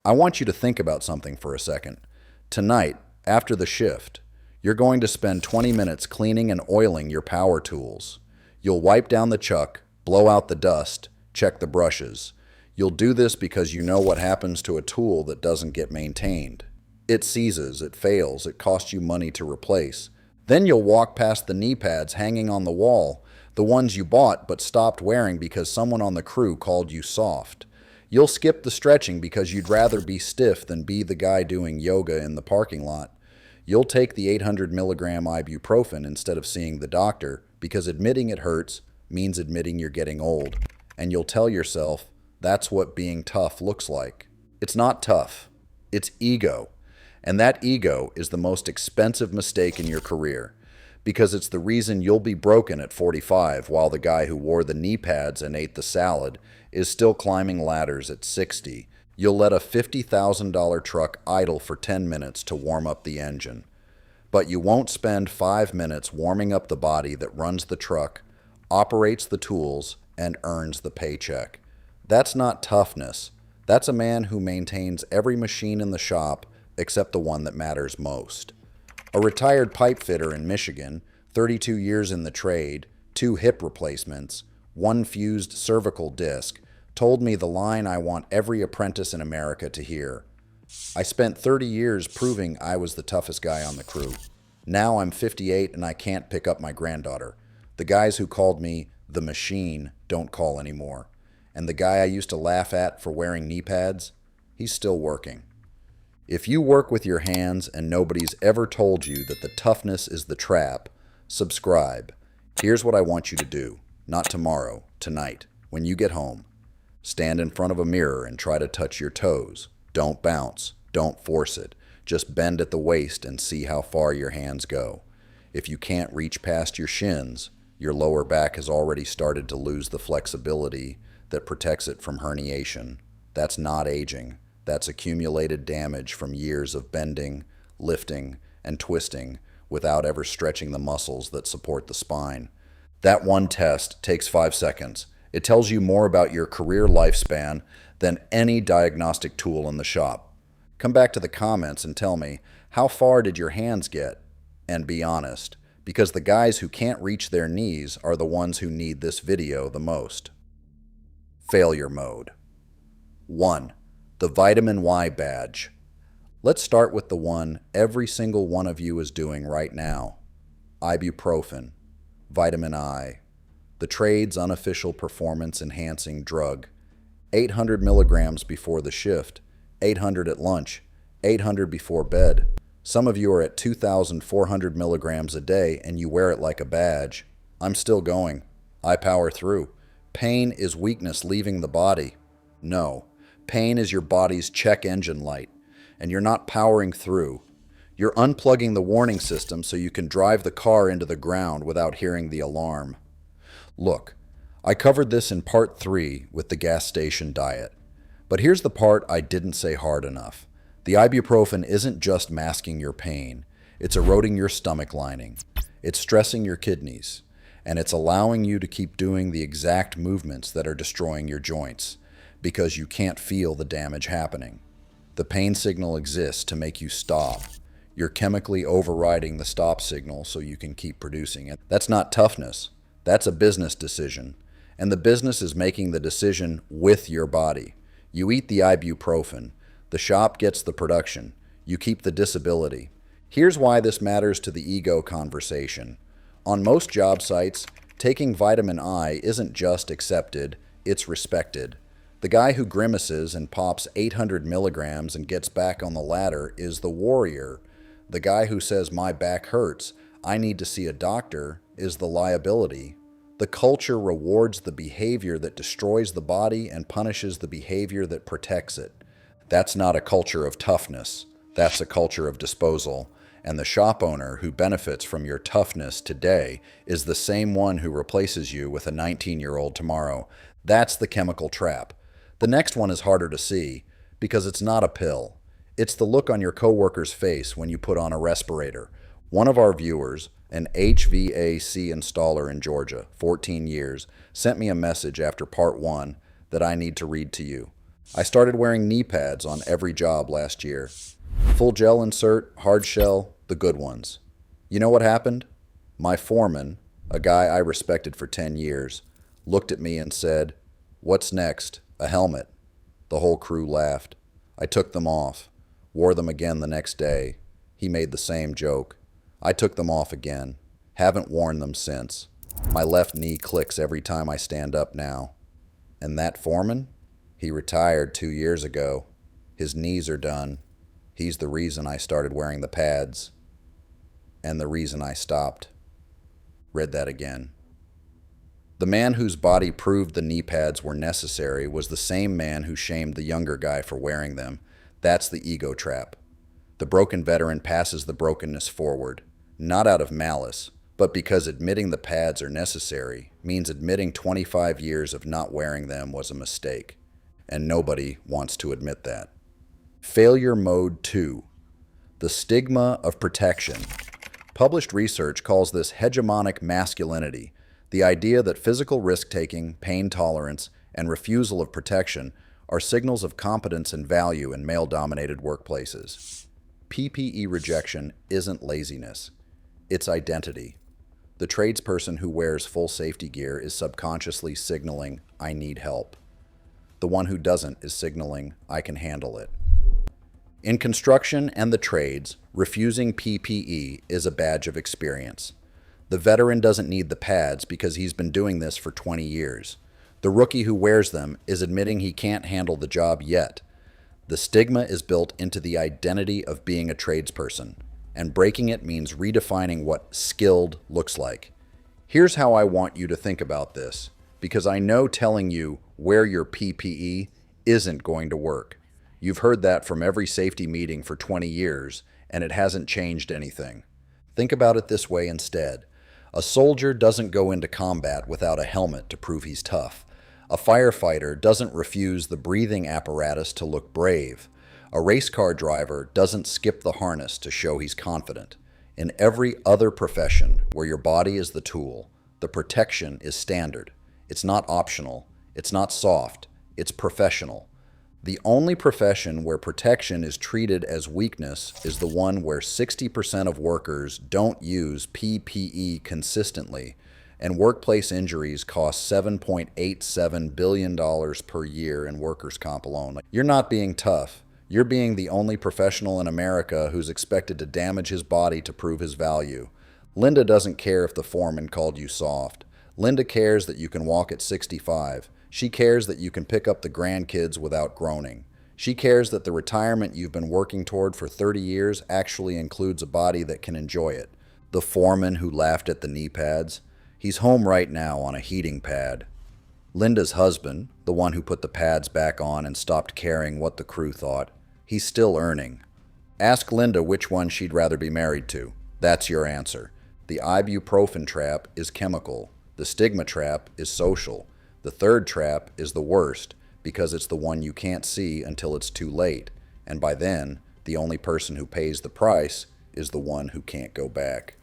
I want you to think about something for a second. Tonight, after the shift, you're going to spend 20 minutes cleaning and oiling your power tools. You'll wipe down the chuck, blow out the dust, check the brushes. You'll do this because you know what happens to a tool that doesn't get maintained. It seizes, it fails, it costs you money to replace. Then you'll walk past the knee pads hanging on the wall, the ones you bought but stopped wearing because someone on the crew called you soft. You'll skip the stretching because you'd rather be stiff than be the guy doing yoga in the parking lot. You'll take the 800 milligram ibuprofen instead of seeing the doctor because admitting it hurts means admitting you're getting old. And you'll tell yourself, that's what being tough looks like. It's not tough. It's ego. And that ego is the most expensive mistake in your career because it's the reason you'll be broken at 45 while the guy who wore the knee pads and ate the salad is still climbing ladders at 60. You'll let a $50,000 truck idle for 10 minutes to warm up the engine. But you won't spend 5 minutes warming up the body that runs the truck, operates the tools, and earns the paycheck. That's not toughness. That's a man who maintains every machine in the shop except the one that matters most. A retired pipefitter in Michigan, 32 years in the trade, 2 hip replacements, 1 fused cervical disc, told me the line I want every apprentice in America to hear. I spent 30 years proving I was the toughest guy on the crew. Now I'm 58 and I can't pick up my granddaughter. The guys who called me the machine don't call anymore. And the guy I used to laugh at for wearing knee pads, he's still working. If you work with your hands and nobody's ever told you that the toughness is the trap, subscribe. Here's what I want you to do. Not tomorrow, tonight, when you get home. Stand in front of a mirror and try to touch your toes. Don't bounce. Don't force it. Just bend at the waist and see how far your hands go. If you can't reach past your shins, your lower back has already started to lose the flexibility that protects it from herniation. That's not aging. That's accumulated damage from years of bending, lifting, and twisting without ever stretching the muscles that support the spine. That one test takes 5 seconds. It tells you more about your career lifespan than any diagnostic tool in the shop. Come back to the comments and tell me, how far did your hands get? And be honest, because the guys who can't reach their knees are the ones who need this video the most. Failure mode. 1. The vitamin Y badge. Let's start with the one every single one of you is doing right now. Ibuprofen. Vitamin I. The trade's unofficial performance-enhancing drug. 800 milligrams before the shift, 800 at lunch, 800 before bed. Some of you are at 2,400 milligrams a day and you wear it like a badge. I'm still going. I power through. Pain is weakness leaving the body. No, pain is your body's check engine light, and you're not powering through. You're unplugging the warning system so you can drive the car into the ground without hearing the alarm. Look, I covered this in part 3 with the gas station diet. But here's the part I didn't say hard enough. The ibuprofen isn't just masking your pain. It's eroding your stomach lining. It's stressing your kidneys. And it's allowing you to keep doing the exact movements that are destroying your joints because you can't feel the damage happening. The pain signal exists to make you stop. You're chemically overriding the stop signal so you can keep producing it. That's not toughness. That's a business decision. And the business is making the decision with your body. You eat the ibuprofen. The shop gets the production. You keep the disability. Here's why this matters to the ego conversation. On most job sites, taking vitamin I isn't just accepted, it's respected. The guy who grimaces and pops 800 milligrams and gets back on the ladder is the warrior. The guy who says, "My back hurts, I need to see a doctor," is the liability. The culture rewards the behavior that destroys the body and punishes the behavior that protects it. That's not a culture of toughness. That's a culture of disposal. And the shop owner who benefits from your toughness today is the same one who replaces you with a 19-year-old tomorrow. That's the chemical trap. The next one is harder to see because it's not a pill. It's the look on your coworker's face when you put on a respirator. One of our viewers, an HVAC installer in Georgia, 14 years, sent me a message after part 1 that I need to read to you. I started wearing knee pads on every job last year. Full gel insert, hard shell, the good ones. You know what happened? My foreman, a guy I respected for 10 years, looked at me and said, "What's next? A helmet." The whole crew laughed. I took them off, wore them again the next day. He made the same joke. I took them off again. Haven't worn them since. My left knee clicks every time I stand up now. And that foreman? He retired 2 years ago. His knees are done. He's the reason I started wearing the pads. And the reason I stopped. Read that again. The man whose body proved the knee pads were necessary was the same man who shamed the younger guy for wearing them. That's the ego trap. The broken veteran passes the brokenness forward, not out of malice, but because admitting the pads are necessary means admitting 25 years of not wearing them was a mistake, and nobody wants to admit that. Failure Mode 2. The Stigma of Protection. Published research calls this hegemonic masculinity, the idea that physical risk-taking, pain tolerance, and refusal of protection are signals of competence and value in male-dominated workplaces. PPE rejection isn't laziness. It's identity. The tradesperson who wears full safety gear is subconsciously signaling, "I need help." The one who doesn't is signaling, "I can handle it." In construction and the trades, refusing PPE is a badge of experience. The veteran doesn't need the pads because he's been doing this for 20 years. The rookie who wears them is admitting he can't handle the job yet. The stigma is built into the identity of being a tradesperson, and breaking it means redefining what skilled looks like. Here's how I want you to think about this, because I know telling you wear your PPE isn't going to work. You've heard that from every safety meeting for 20 years, and it hasn't changed anything. Think about it this way instead. A soldier doesn't go into combat without a helmet to prove he's tough. A firefighter doesn't refuse the breathing apparatus to look brave. A race car driver doesn't skip the harness to show he's confident. In every other profession where your body is the tool, the protection is standard. It's not optional. It's not soft. It's professional. The only profession where protection is treated as weakness is the one where 60% of workers don't use PPE consistently, and workplace injuries cost $7.87 billion per year in workers' comp alone. You're not being tough. You're being the only professional in America who's expected to damage his body to prove his value. Linda doesn't care if the foreman called you soft. Linda cares that you can walk at 65. She cares that you can pick up the grandkids without groaning. She cares that the retirement you've been working toward for 30 years actually includes a body that can enjoy it. The foreman who laughed at the knee pads, he's home right now on a heating pad. Linda's husband, the one who put the pads back on and stopped caring what the crew thought, he's still earning. Ask Linda which one she'd rather be married to. That's your answer. The ibuprofen trap is chemical. The stigma trap is social. The third trap is the worst because it's the one you can't see until it's too late, and by then, the only person who pays the price is the one who can't go back.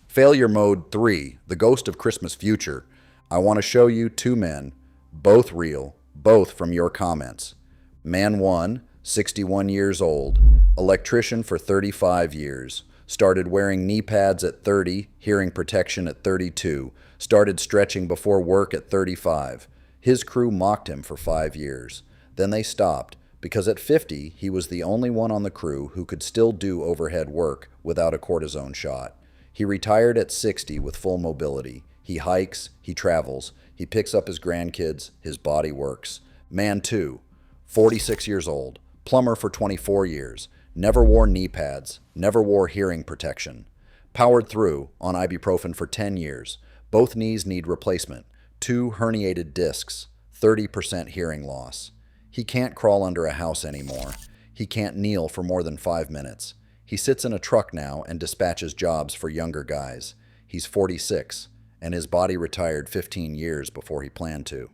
Failure Mode 3, the ghost of Christmas future. I want to show you two men, both real, both from your comments. Man 1, 61 years old, electrician for 35 years, started wearing knee pads at 30, hearing protection at 32, started stretching before work at 35. His crew mocked him for 5 years. Then they stopped, because at 50, he was the only one on the crew who could still do overhead work without a cortisone shot. He retired at 60 with full mobility. He hikes, he travels, he picks up his grandkids, his body works. Man 2, 46 years old, plumber for 24 years, never wore knee pads, never wore hearing protection. Powered through on ibuprofen for 10 years. Both knees need replacement. 2 herniated discs, 30% hearing loss. He can't crawl under a house anymore. He can't kneel for more than 5 minutes. He sits in a truck now and dispatches jobs for younger guys. He's 46, and his body retired 15 years before he planned to.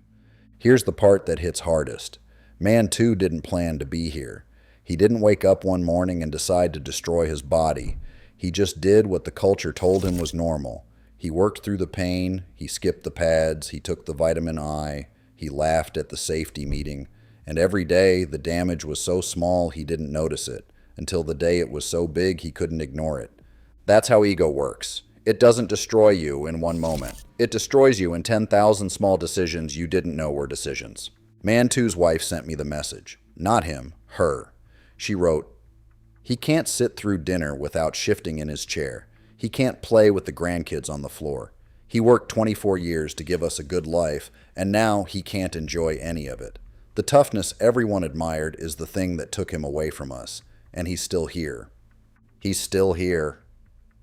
Here's the part that hits hardest. Man 2 didn't plan to be here. He didn't wake up one morning and decide to destroy his body. He just did what the culture told him was normal. He worked through the pain, he skipped the pads, he took the vitamin I, he laughed at the safety meeting, And every day, the damage was so small he didn't notice it, until the day it was so big he couldn't ignore it. That's how ego works. It doesn't destroy you in one moment. It destroys you in 10,000 small decisions you didn't know were decisions. Man 2's wife sent me the message. Not him, her. She wrote, "He can't sit through dinner without shifting in his chair. He can't play with the grandkids on the floor. He worked 24 years to give us a good life, and now he can't enjoy any of it. The toughness everyone admired is the thing that took him away from us, and he's still here." He's still here.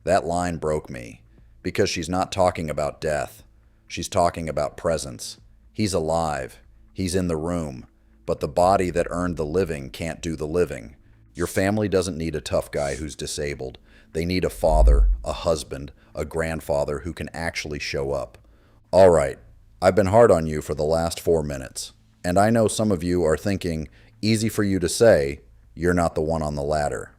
That line broke me, because she's not talking about death. She's talking about presence. He's alive. He's in the room. But the body that earned the living can't do the living. Your family doesn't need a tough guy who's disabled. They need a father, a husband, a grandfather who can actually show up. All right, I've been hard on you for the last 4 minutes. And I know some of you are thinking, easy for you to say, you're not the one on the ladder.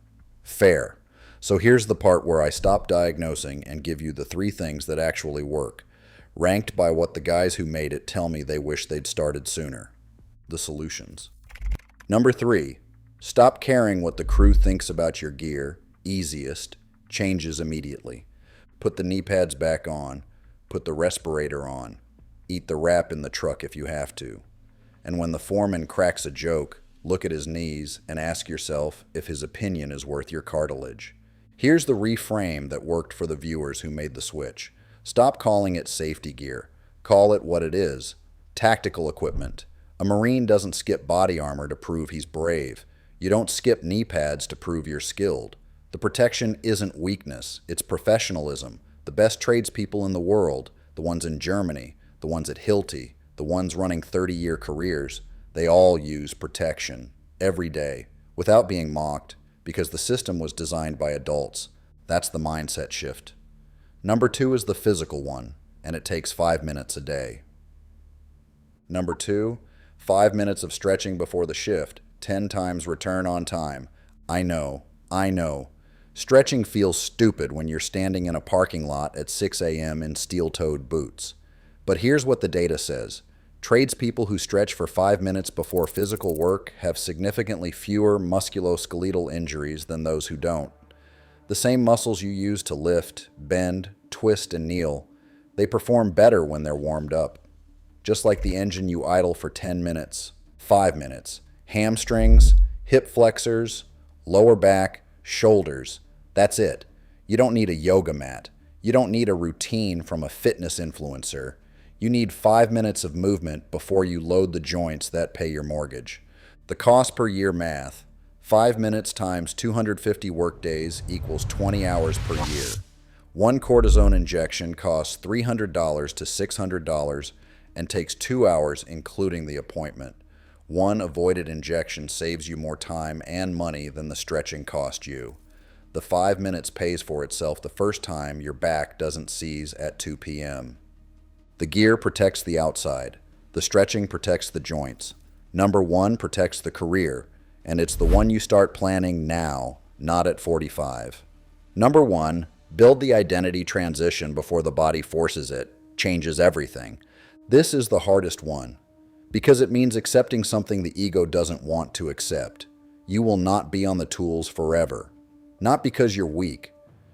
Fair. So here's the part where I stop diagnosing and give you the 3 things that actually work, ranked by what the guys who made it tell me they wish they'd started sooner. The solutions. Number 3, stop caring what the crew thinks about your gear. Easiest, changes immediately. Put the knee pads back on. Put the respirator on. Eat the wrap in the truck if you have to. And when the foreman cracks a joke, look at his knees and ask yourself if his opinion is worth your cartilage. Here's the reframe that worked for the viewers who made the switch. Stop calling it safety gear. Call it what it is. Tactical equipment. A Marine doesn't skip body armor to prove he's brave. You don't skip knee pads to prove you're skilled. The protection isn't weakness, it's professionalism. The best tradespeople in the world, the ones in Germany, the ones at Hilti, the ones running 30-year careers, they all use protection every day without being mocked because the system was designed by adults. That's the mindset shift. Number 2 is the physical one, and it takes 5 minutes a day. Number 2, 5 minutes of stretching before the shift, 10 times return on time. I know. Stretching feels stupid when you're standing in a parking lot at 6 a.m. in steel-toed boots. But here's what the data says. Tradespeople who stretch for 5 minutes before physical work have significantly fewer musculoskeletal injuries than those who don't. The same muscles you use to lift, bend, twist, and kneel, they perform better when they're warmed up. Just like the engine you idle for 10 minutes, 5 minutes. Hamstrings, hip flexors, lower back, shoulders. That's it. You don't need a yoga mat. You don't need a routine from a fitness influencer. You need 5 minutes of movement before you load the joints that pay your mortgage. The cost per year math. 5 minutes times 250 workdays equals 20 hours per year. One cortisone injection costs $300 to $600 and takes 2 hours including the appointment. One avoided injection saves you more time and money than the stretching cost you. The 5 minutes pays for itself the first time your back doesn't seize at 2 p.m. The gear protects the outside. The stretching protects the joints. Number 1 protects the career, and it's the one you start planning now, not at 45. Number 1, build the identity transition before the body forces it, changes everything. This is the hardest one, because it means accepting something the ego doesn't want to accept. You will not be on the tools forever. Not because you're weak,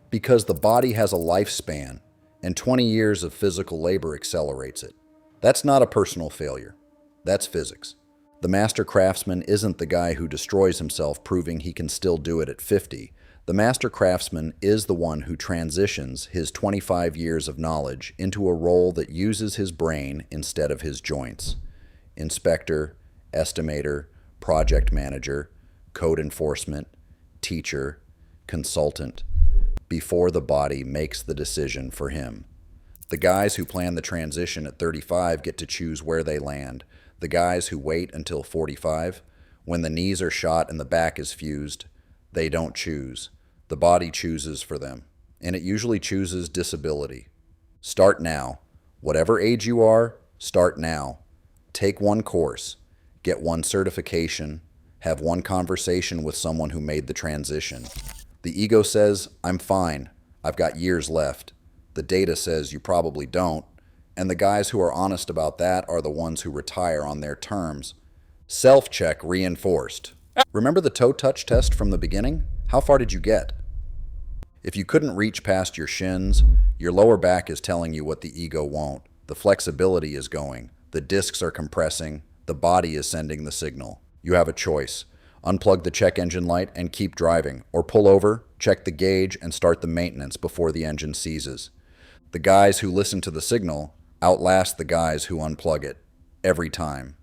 because the body has a lifespan, and 20 years of physical labor accelerates it. That's not a personal failure. That's physics. The master craftsman isn't the guy who destroys himself proving he can still do it at 50. The master craftsman is the one who transitions his 25 years of knowledge into a role that uses his brain instead of his joints. Inspector, estimator, project manager, code enforcement, teacher, consultant, before the body makes the decision for him. The guys who plan the transition at 35 get to choose where they land. The guys who wait until 45, when the knees are shot and the back is fused, they don't choose. The body chooses for them, and it usually chooses disability. Start now. Whatever age you are, start now. Take one course, get one certification, have one conversation with someone who made the transition. The ego says, I'm fine, I've got years left. The data says you probably don't, and the guys who are honest about that are the ones who retire on their terms. Self-check reinforced. Remember the toe touch test from the beginning? How far did you get? If you couldn't reach past your shins, your lower back is telling you what the ego won't. The flexibility is going. The discs are compressing. The body is sending the signal. You have a choice. Unplug the check engine light and keep driving, or pull over, check the gauge, and start the maintenance before the engine seizes. The guys who listen to the signal outlast the guys who unplug it. Every time.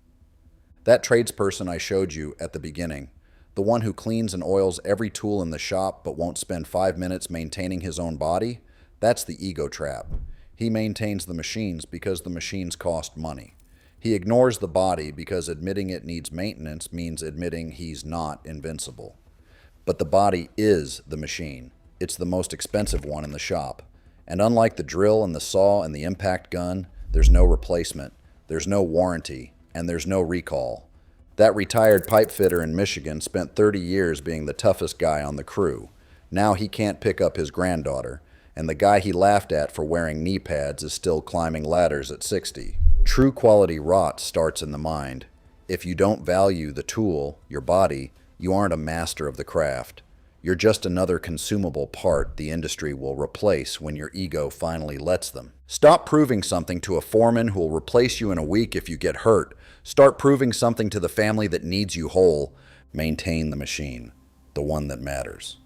That tradesperson I showed you at the beginning, the one who cleans and oils every tool in the shop but won't spend 5 minutes maintaining his own body, that's the ego trap. He maintains the machines because the machines cost money. He ignores the body because admitting it needs maintenance means admitting he's not invincible. But the body is the machine. It's the most expensive one in the shop. And unlike the drill and the saw and the impact gun, there's no replacement, there's no warranty, and there's no recall. That retired pipefitter in Michigan spent 30 years being the toughest guy on the crew. Now he can't pick up his granddaughter, and the guy he laughed at for wearing knee pads is still climbing ladders at 60. True quality rot starts in the mind. If you don't value the tool, your body, you aren't a master of the craft. You're just another consumable part the industry will replace when your ego finally lets them. Stop proving something to a foreman who will replace you in a week if you get hurt. Start proving something to the family that needs you whole. Maintain the machine, the one that matters.